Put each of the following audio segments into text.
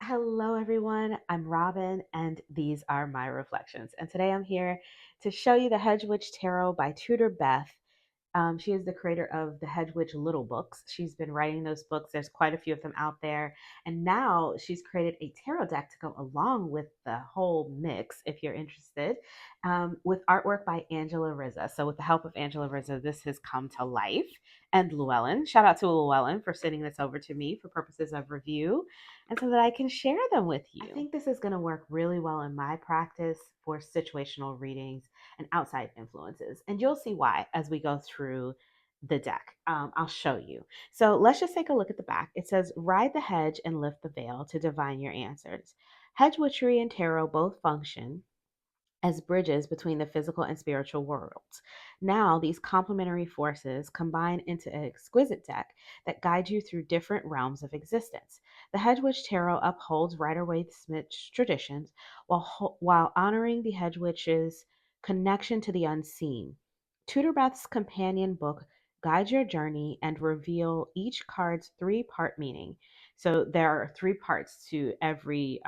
Hello, everyone. I'm Robin, and these are my reflections. And today I'm here to show you the Hedgewitch Tarot by Tudor Beth. She is the creator of the Hedgewitch Little Books. She's been writing those books. There's quite a few of them out there. And now she's created a tarot deck to go along with the whole mix, if you're interested, with artwork by Angela Rizza. So, with the help of Angela Rizza, this has come to life. And Llewellyn, shout out to Llewellyn for sending this over to me for purposes of review and so that I can share them with you. I think this is going to work really well in my practice for situational readings and outside influences. And you'll see why as we go through the deck. I'll show you. So let's just take a look at the back. It says, ride the hedge and lift the veil to divine your answers. Hedge witchery and tarot both function as bridges between the physical and spiritual worlds. Now, these complementary forces combine into an exquisite deck that guides you through different realms of existence. The Hedgewitch Tarot upholds Rider-Waite-Smith's traditions while honoring the Hedgewitch's connection to the unseen. Tudor Beth's companion book guides your journey and reveal each card's three-part meaning. So there are three parts to every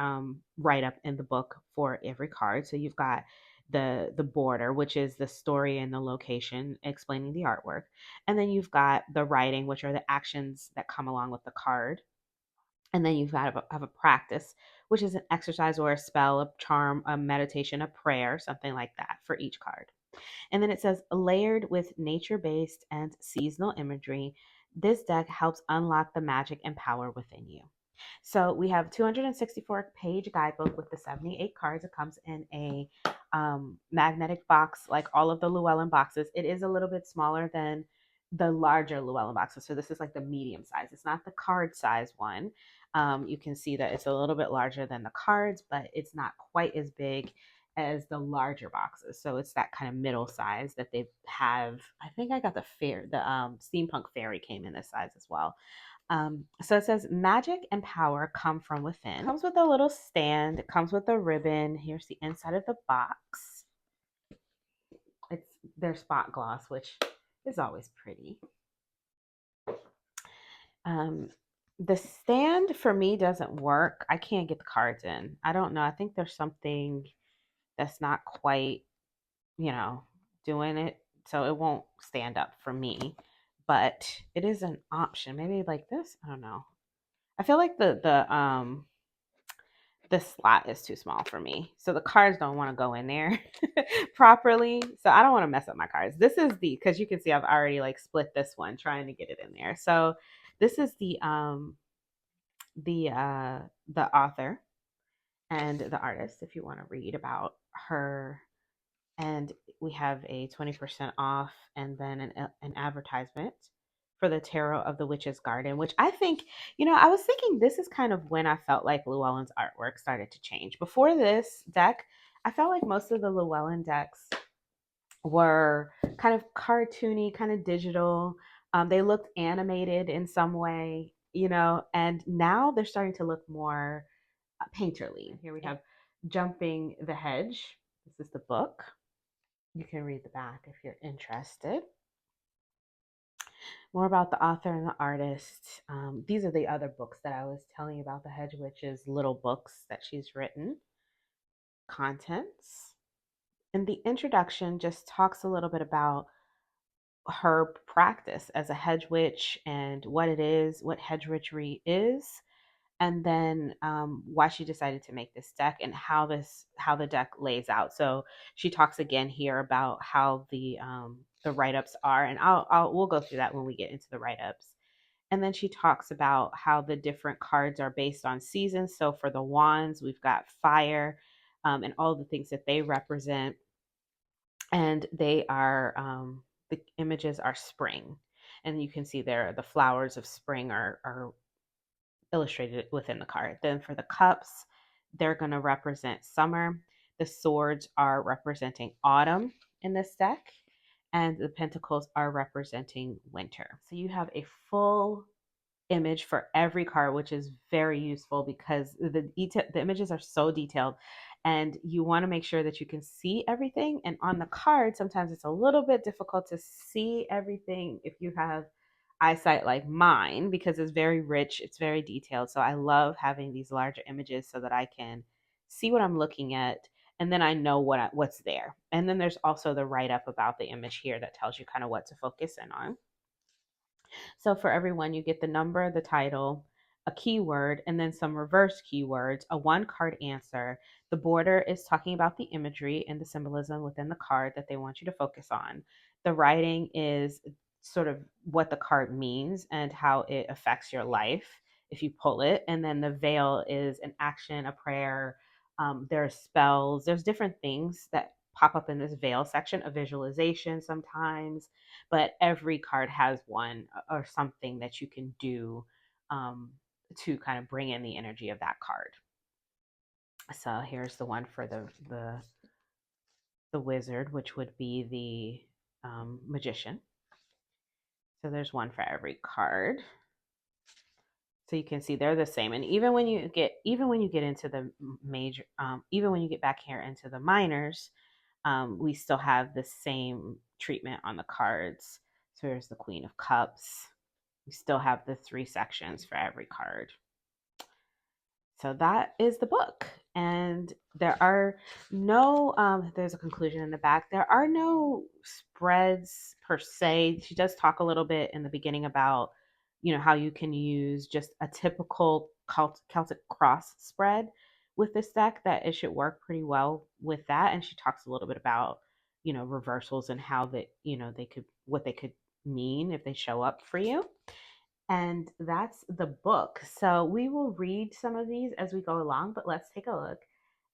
write up in the book for every card. So you've got the border, which is the story and the location, explaining the artwork, and then you've got the writing, which are the actions that come along with the card, and then you've got to have a practice, which is an exercise or a spell, a charm, a meditation, a prayer, something like that for each card. And then it says, layered with nature based and seasonal imagery, this deck helps unlock the magic and power within you. So we have 264-page guidebook with the 78 cards. It comes in a magnetic box, like all of the Llewellyn boxes. It is a little bit smaller than the larger Llewellyn boxes. So this is like the medium size. It's not the card size one. You can see that it's a little bit larger than the cards, but it's not quite as big as the larger boxes. So it's that kind of middle size that they have. I think I got the steampunk fairy came in this size as well. So it says magic and power come from within. It comes with a little stand. It comes with a ribbon. Here's the inside of the box. It's their spot gloss, which is always pretty. The stand for me doesn't work. I can't get the cards in. I don't know. I think there's something that's not quite, doing it. So it won't stand up for me. But it is an option. Maybe like this. I don't know. I feel like the slot is too small for me. So the cards don't want to go in there properly. So I don't want to mess up my cards. This is because you can see I've already like split this one trying to get it in there. So this is the author and the artist if you want to read about her. And we have a 20% off and then an advertisement for the Tarot of the Witch's Garden, which I think, I was thinking this is kind of when I felt like Llewellyn's artwork started to change. Before this deck, I felt like most of the Llewellyn decks were kind of cartoony, kind of digital. They looked animated in some way, and now they're starting to look more painterly. Here we have Jumping the Hedge. This is the book. You can read the back if you're interested. More about the author and the artist. These are the other books that I was telling you about, the Hedge Witch's little books that she's written. Contents. And the introduction just talks a little bit about her practice as a hedge witch and what it is, what hedge witchery is, and then why she decided to make this deck and how the deck lays out. So she talks again here about how the write-ups are, and we'll go through that when we get into the write-ups. And then she talks about how the different cards are based on seasons. So for the wands, we've got fire, and all the things that they represent, and they are the images are spring, and you can see there the flowers of spring are illustrated within the card. Then for the cups, they're going to represent summer. The swords are representing autumn in this deck, and the pentacles are representing winter. So you have a full image for every card, which is very useful because the images are so detailed, and you want to make sure that you can see everything. And on the card, sometimes it's a little bit difficult to see everything if you have eyesight like mine because it's very rich, it's very detailed. So I love having these larger images so that I can see what I'm looking at, and then I know what's there. And then there's also the write up about the image here that tells you kind of what to focus in on. So for everyone, you get the number, the title, a keyword, and then some reverse keywords, a one card answer. The border is talking about the imagery and the symbolism within the card that they want you to focus on. The writing is sort of what the card means and how it affects your life if you pull it. And then the veil is an action, a prayer. There are spells, there's different things that pop up in this veil section, a visualization sometimes, but every card has one or something that you can do um, to kind of bring in the energy of that card. So here's the one for the wizard, which would be the magician. So there's one for every card. So you can see they're the same, and even when you get into the major, even when you get back here into the minors, we still have the same treatment on the cards. So here's the Queen of Cups. We still have the 3 sections for every card. So that is the book. And there are no, there's a conclusion in the back. There are no spreads per se. She does talk a little bit in the beginning about, how you can use just a typical Celtic cross spread with this deck, that it should work pretty well with that. And she talks a little bit about, reversals and how that, what they could mean if they show up for you. And that's the book. So we will read some of these as we go along, but let's take a look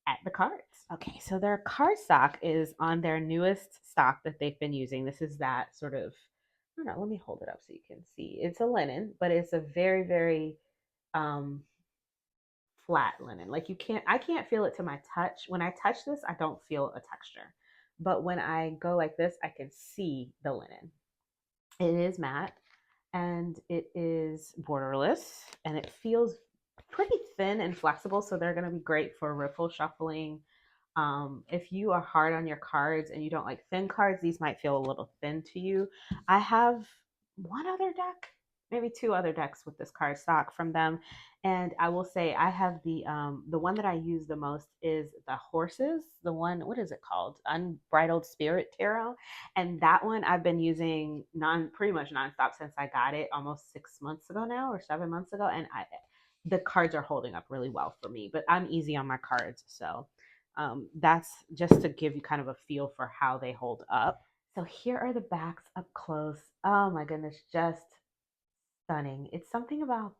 at the cards. Okay, so their card stock is on their newest stock that they've been using. This is that sort of, I don't know, let me hold it up so you can see. It's a linen, but it's a very, very um, flat linen. Like I can't feel it to my touch. When I touch this, I don't feel a texture. But when I go like this, I can see the linen. It is matte and it is borderless and it feels pretty thin and flexible. So they're going to be great for riffle shuffling. If you are hard on your cards and you don't like thin cards, these might feel a little thin to you. I have one other deck, maybe 2 other decks with this card stock from them, and I will say I have the one that I use the most is the horses. The one, what is it called? Unbridled Spirit Tarot, and that one I've been using pretty much nonstop since I got it almost 6 months ago now, or 7 months ago, and the cards are holding up really well for me. But I'm easy on my cards, so that's just to give you kind of a feel for how they hold up. So here are the backs up close. Oh my goodness, just stunning. There's something about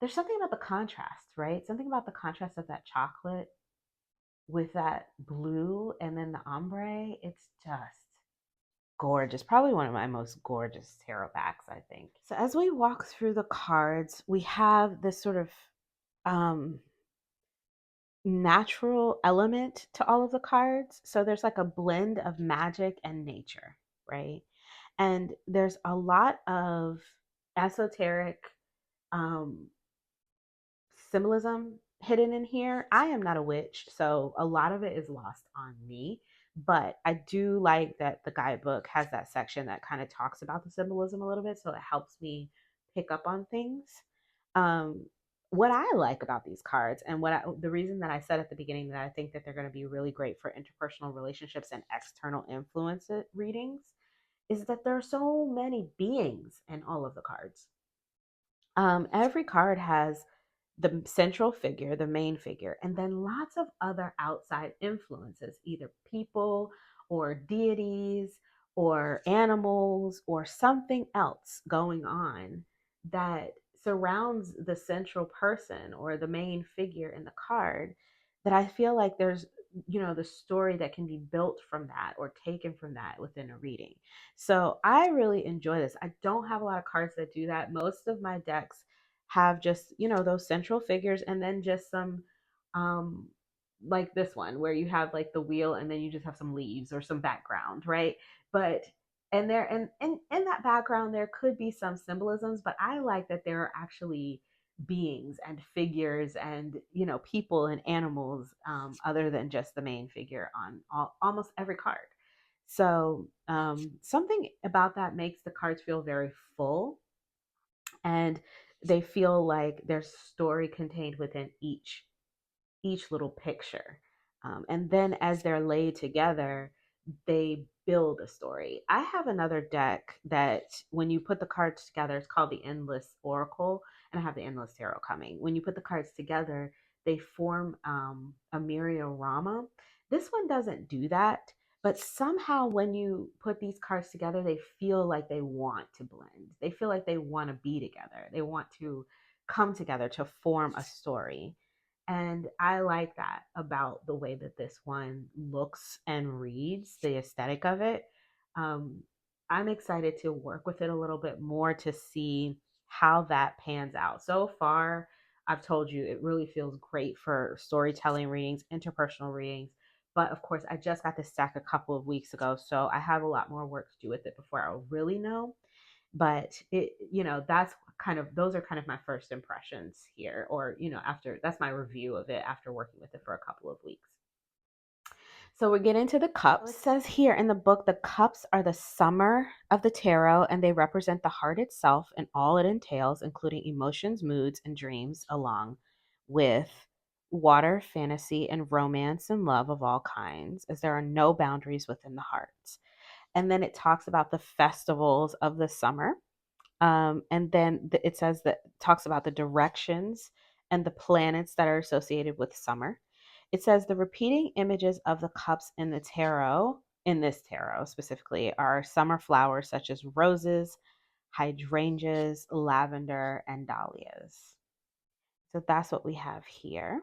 the contrast, right? Something about the contrast of that chocolate with that blue and then the ombre. It's just gorgeous. Probably one of my most gorgeous tarot backs, I think. So as we walk through the cards, we have this sort of um, natural element to all of the cards. So there's like a blend of magic and nature, right? And there's a lot of esoteric um, symbolism hidden in here. I am not a witch, so a lot of it is lost on me. But I do like that the guidebook has that section that kind of talks about the symbolism a little bit, so it helps me pick up on things. Um, what I like about these cards, and the reason that I said at the beginning that I think that they're going to be really great for interpersonal relationships and external influence readings, is that there are so many beings in all of the cards. Every card has the central figure, the main figure, and then lots of other outside influences, either people or deities or animals or something else going on that surrounds the central person or the main figure in the card, that I feel like there's, the story that can be built from that or taken from that within a reading. So I really enjoy this. I don't have a lot of cards that do that. Most of my decks have just, those central figures and then just some um like this one where you have like the wheel and then you just have some leaves or some background, right? But and there and in that background there could be some symbolisms, but I like that there are actually beings and figures and, people and animals, other than just the main figure on almost every card. So something about that makes the cards feel very full. and they feel like there's story contained within each little picture. And then as they're laid together, they build a story. I have another deck that when you put the cards together, it's called the Endless Oracle, and I have the Endless Tarot coming. When you put the cards together, they form a Miriorama. This one doesn't do that, but somehow when you put these cards together, they feel like they want to blend. They feel like they want to be together. They want to come together to form a story. And I like that about the way that this one looks and reads, the aesthetic of it. Um, I'm excited to work with it a little bit more to see how that pans out. So far, I've told you it really feels great for storytelling readings, interpersonal readings. But of course, I just got this stack a couple of weeks ago, so I have a lot more work to do with it before I'll really know. But it, that's kind of, those are kind of my first impressions here, or after, that's my review of it after working with it for a couple of weeks. So we get into the cups. It says here in the book, the cups are the summer of the tarot, and they represent the heart itself and all it entails, including emotions, moods, and dreams, along with water, fantasy, and romance and love of all kinds, as there are no boundaries within the hearts. And then it talks about the festivals of the summer. And then it says that talks about the directions and the planets that are associated with summer. It says the repeating images of the cups in the tarot, in this tarot specifically, are summer flowers such as roses, hydrangeas, lavender, and dahlias. So that's what we have here.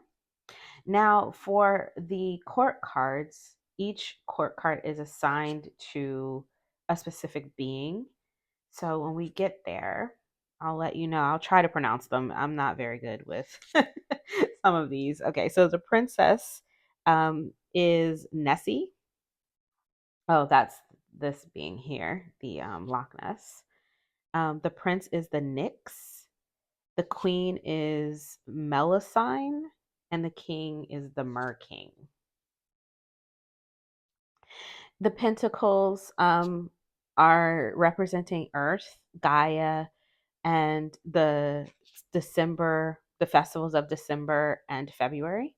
Now, for the court cards, each court card is assigned to a specific being. So when we get there, I'll let you know. I'll try to pronounce them. I'm not very good with some of these. Okay, so the princess is Nessie. Oh, that's this being here, the Loch Ness. The prince is the Nyx. The queen is Melusine, and the king is the Mer King. The pentacles are representing Earth, Gaia, and the festivals of December and February.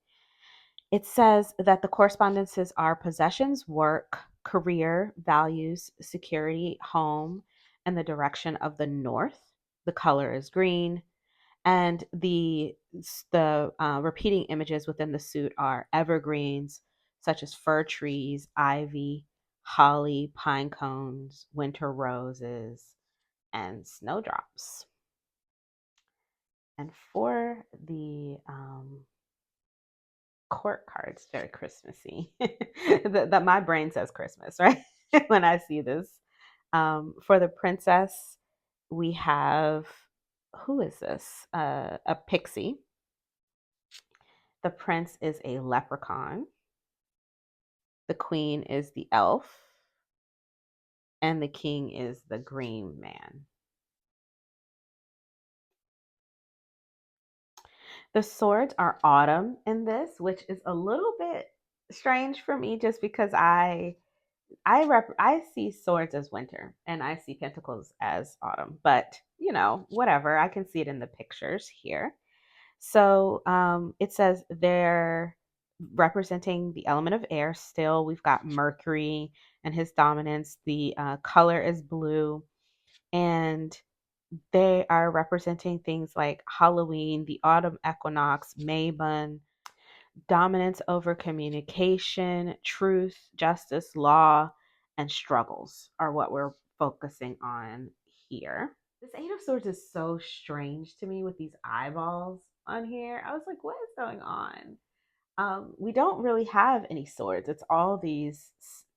It says that the correspondences are possessions, work, career, values, security, home, and the direction of the north. The color is green, and the repeating images within the suit are evergreens such as fir trees, ivy, holly, pine cones, winter roses, and snowdrops. And for the court cards, very Christmassy. That my brain says Christmas, right? When I see this. For the princess, we have, who is this? A pixie. The prince is a leprechaun. The queen is the elf. And the king is the green man. The swords are autumn in this, which is a little bit strange for me just because I see swords as winter and I see pentacles as autumn, but whatever. I can see it in the pictures here. So it says they're representing the element of air. Still, we've got Mercury and his dominance. The color is blue, and they are representing things like Halloween, the autumn equinox, Mabon, dominance over communication, truth, justice, law, and struggles are what we're focusing on here. This Eight of Swords is so strange to me with these eyeballs on here. I was like, what is going on? We don't really have any swords. It's all these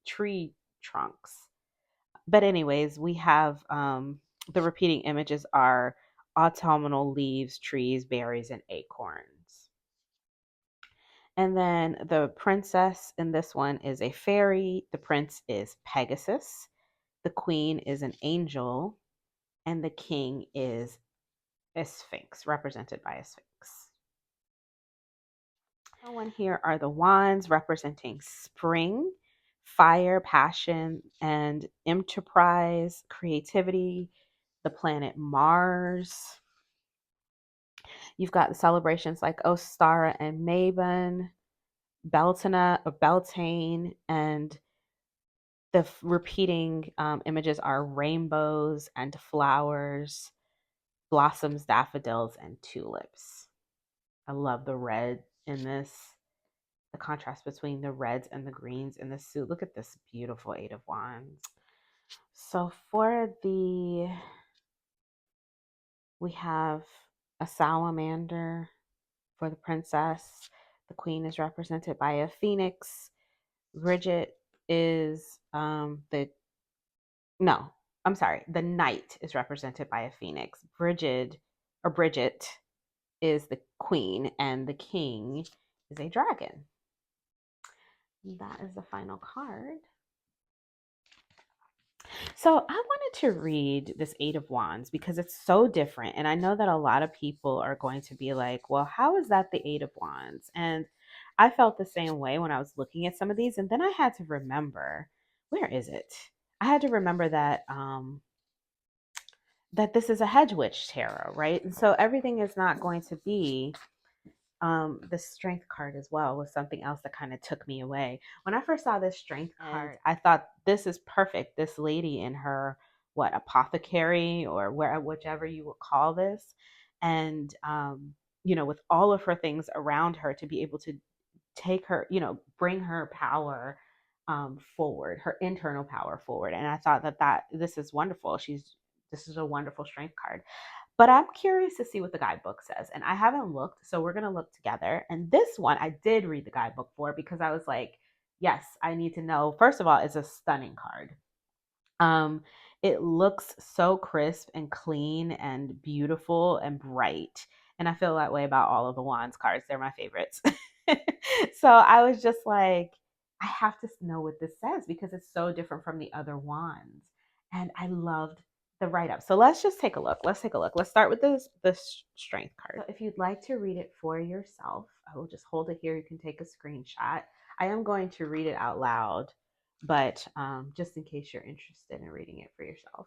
tree trunks. But anyways, we have the repeating images are autumnal leaves, trees, berries, and acorns. And then the princess in this one is a fairy. The prince is Pegasus. The queen is an angel. And the king is a sphinx, represented by a sphinx. The one here are the wands representing spring, fire, passion, and enterprise, creativity. the planet Mars. You've got the celebrations like Ostara and Mabon, Beltana or Beltane, and the repeating images are rainbows and flowers, blossoms, daffodils, and tulips. I love the red in this, the contrast between the reds and the greens in the suit. Look at this beautiful Eight of Wands. So we have a salamander for the princess. The queen is represented by a phoenix. Bridget is the no, I'm sorry. The knight is represented by a phoenix. Bridget is the queen, and the king is a dragon. That is the final card. So I wanted to read this Eight of Wands because it's so different. And I know that a lot of people are going to be like, well, how is that the Eight of Wands? And I felt the same way when I was looking at some of these. And then I had to remember, where is it? I had to remember that that this is a Hedgewitch Tarot, right? And so everything is not going to be the strength card as well was something else that kind of took me away. When I first saw this strength card, I thought this is perfect. This lady in her apothecary or whichever you would call this, and with all of her things around her to be able to take her, bring her power forward, her internal power forward. And I thought that this is wonderful. This is a wonderful strength card. But I'm curious to see what the guidebook says. And I haven't looked, so we're going to look together. And this one, I did read the guidebook for because I was like, yes, I need to know. First of all, it's a stunning card. It looks so crisp and clean and beautiful and bright. And I feel that way about all of the Wands cards. They're my favorites. So I was just like, I have to know what this says because it's so different from the other Wands. And I loved the write-up. So let's just take a look. Let's take a look. Let's start with this strength card. So if you'd like to read it for yourself, I will just hold it here. You can take a screenshot. I am going to read it out loud, but just in case you're interested in reading it for yourself.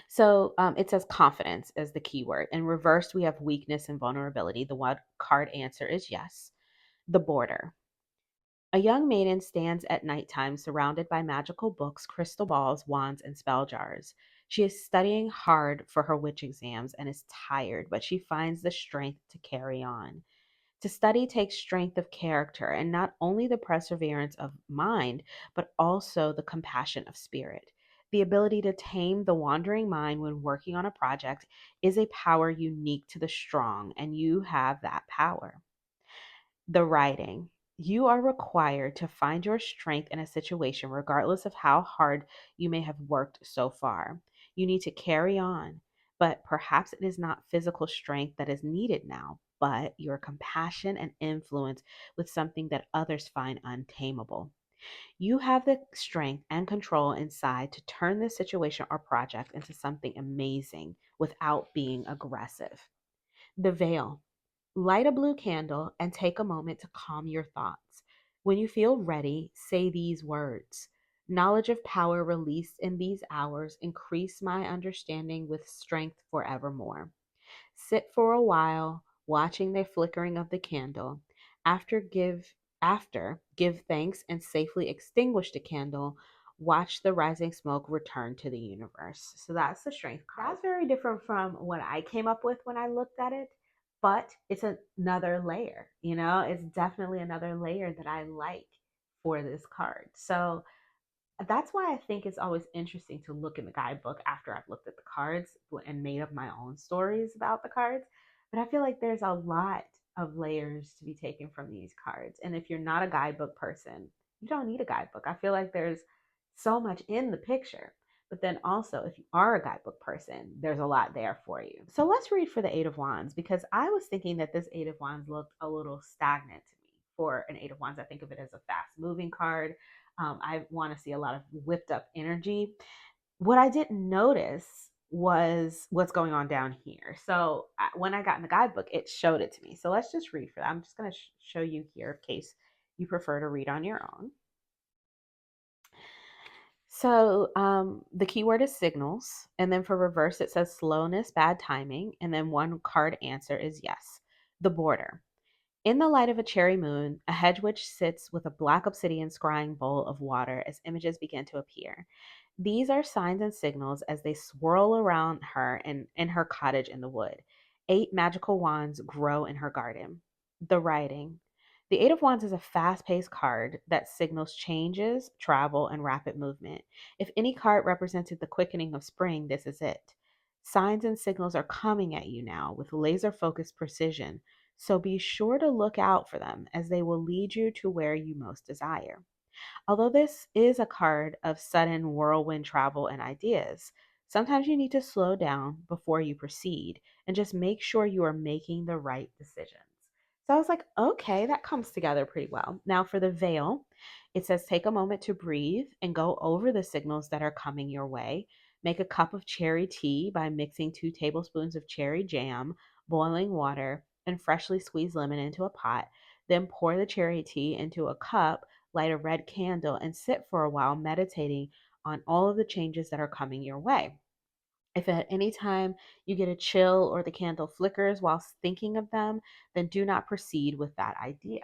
So it says confidence as the keyword. In reverse, we have weakness and vulnerability. The one card answer is yes. The border. A young maiden stands at nighttime surrounded by magical books, crystal balls, wands, and spell jars. She is studying hard for her witch exams and is tired, but she finds the strength to carry on. To study takes strength of character and not only the perseverance of mind, but also the compassion of spirit. The ability to tame the wandering mind when working on a project is a power unique to the strong, and you have that power. The writing. You are required to find your strength in a situation, regardless of how hard you may have worked so far. You need to carry on, but perhaps it is not physical strength that is needed now, but your compassion and influence with something that others find untamable. You have the strength and control inside to turn this situation or project into something amazing without being aggressive. The veil. Light a blue candle and take a moment to calm your thoughts. When you feel ready, say these words. Knowledge of power released in these hours increase my understanding with strength forevermore. Sit for a while, watching the flickering of the candle. After give thanks and safely extinguish the candle. Watch the rising smoke return to the universe. So that's the strength card. That's very different from what I came up with when I looked at it, but it's another layer, it's definitely another layer that I like for this card. So that's why I think it's always interesting to look in the guidebook after I've looked at the cards and made up my own stories about the cards. But I feel like there's a lot of layers to be taken from these cards. And if you're not a guidebook person, you don't need a guidebook. I feel like there's so much in the picture. But then also, if you are a guidebook person, there's a lot there for you. So let's read for the Eight of Wands because I was thinking that this Eight of Wands looked a little stagnant to me. For an Eight of Wands, I think of it as a fast moving card. I want to see a lot of whipped up energy. What I didn't notice was what's going on down here. So when I got in the guidebook, it showed it to me. So let's just read for that. I'm just going to show you here in case you prefer to read on your own. So the keyword is signals. And then for reverse, it says slowness, bad timing. And then one card answer is yes, the border. In the light of a cherry moon, a hedge witch sits with a black obsidian scrying bowl of water as images begin to appear. These are signs and signals as they swirl around her in her cottage in the wood. 8 magical wands grow in her garden. The writing. The Eight of Wands is a fast paced card that signals changes, travel, and rapid movement. If any card represented the quickening of spring, this is it. Signs and signals are coming at you now with laser focused precision, so be sure to look out for them as they will lead you to where you most desire. Although this is a card of sudden whirlwind travel and ideas, sometimes you need to slow down before you proceed and just make sure you are making the right decisions. So I was like, okay, that comes together pretty well. Now for the veil, it says take a moment to breathe and go over the signals that are coming your way. Make a cup of cherry tea by mixing 2 tablespoons of cherry jam, boiling water, and freshly squeezed lemon into a pot. Then pour the cherry tea into a cup, light a red candle, and sit for a while meditating on all of the changes that are coming your way. If at any time you get a chill or the candle flickers whilst thinking of them, then do not proceed with that idea.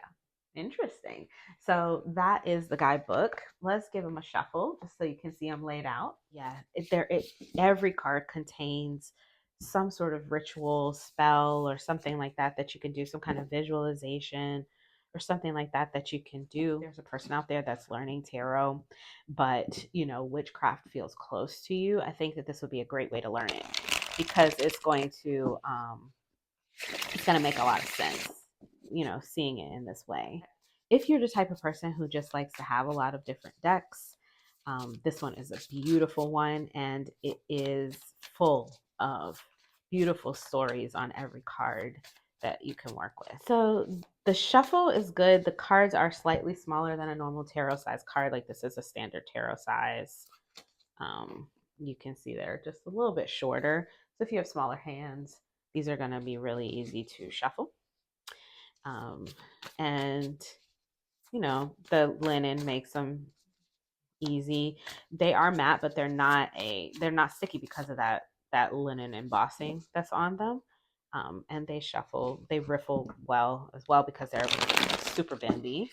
Interesting. So that is the guidebook. Let's give them a shuffle just so you can see them laid out. Yeah, every card contains some sort of ritual, spell, or something like that that you can do, some kind of visualization or something like that that you can do. There's a person out there that's learning tarot, but witchcraft feels close to you. I think that this would be a great way to learn it because it's going to make a lot of sense, seeing it in this way. If you're the type of person who just likes to have a lot of different decks, this one is a beautiful one, and it is full of beautiful stories on every card that you can work with. So the shuffle is good. The cards are slightly smaller than a normal tarot size card. Like this is a standard tarot size. You can see they're just a little bit shorter. So if you have smaller hands, these are going to be really easy to shuffle. And the linen makes them easy. They are matte, but they're not sticky because of that linen embossing that's on them. And they riffle well as well because they're super bendy.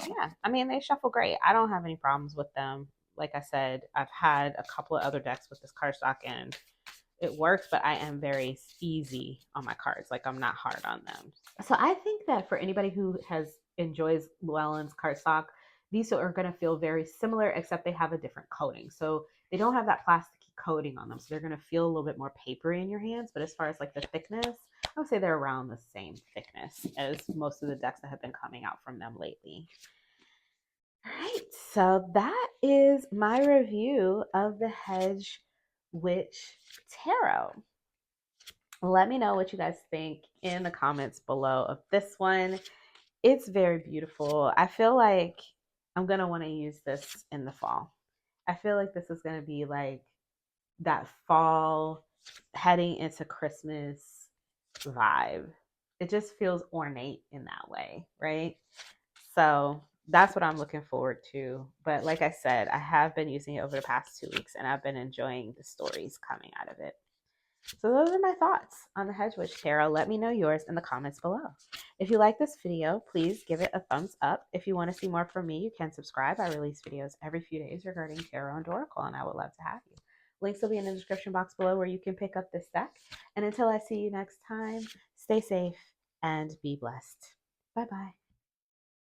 Yeah, I mean, they shuffle great. I don't have any problems with them. Like I said, I've had a couple of other decks with this cardstock and it works, but I am very easy on my cards. Like I'm not hard on them. So I think that for anybody who enjoys Llewellyn's cardstock, these are going to feel very similar, except they have a different coating. So they don't have that plasticky coating on them, so they're going to feel a little bit more papery in your hands. But as far as like the thickness, I would say they're around the same thickness as most of the decks that have been coming out from them lately. All right, so that is my review of the Hedgewitch Tarot. Let me know what you guys think in the comments below of this one. It's very beautiful. I feel like I'm going to want to use this in the fall. I feel like this is going to be like that fall heading into Christmas vibe. It just feels ornate in that way, right? So that's what I'm looking forward to. But like I said, I have been using it over the past 2 weeks and I've been enjoying the stories coming out of it. So those are my thoughts on the Hedgewitch Tarot. Let me know yours in the comments below. If you like this video, please give it a thumbs up. If you want to see more from me, you can subscribe. I release videos every few days regarding tarot and oracle, and I would love to have you. Links will be in the description box below where you can pick up this deck. And until I see you next time, stay safe and be blessed. Bye-bye.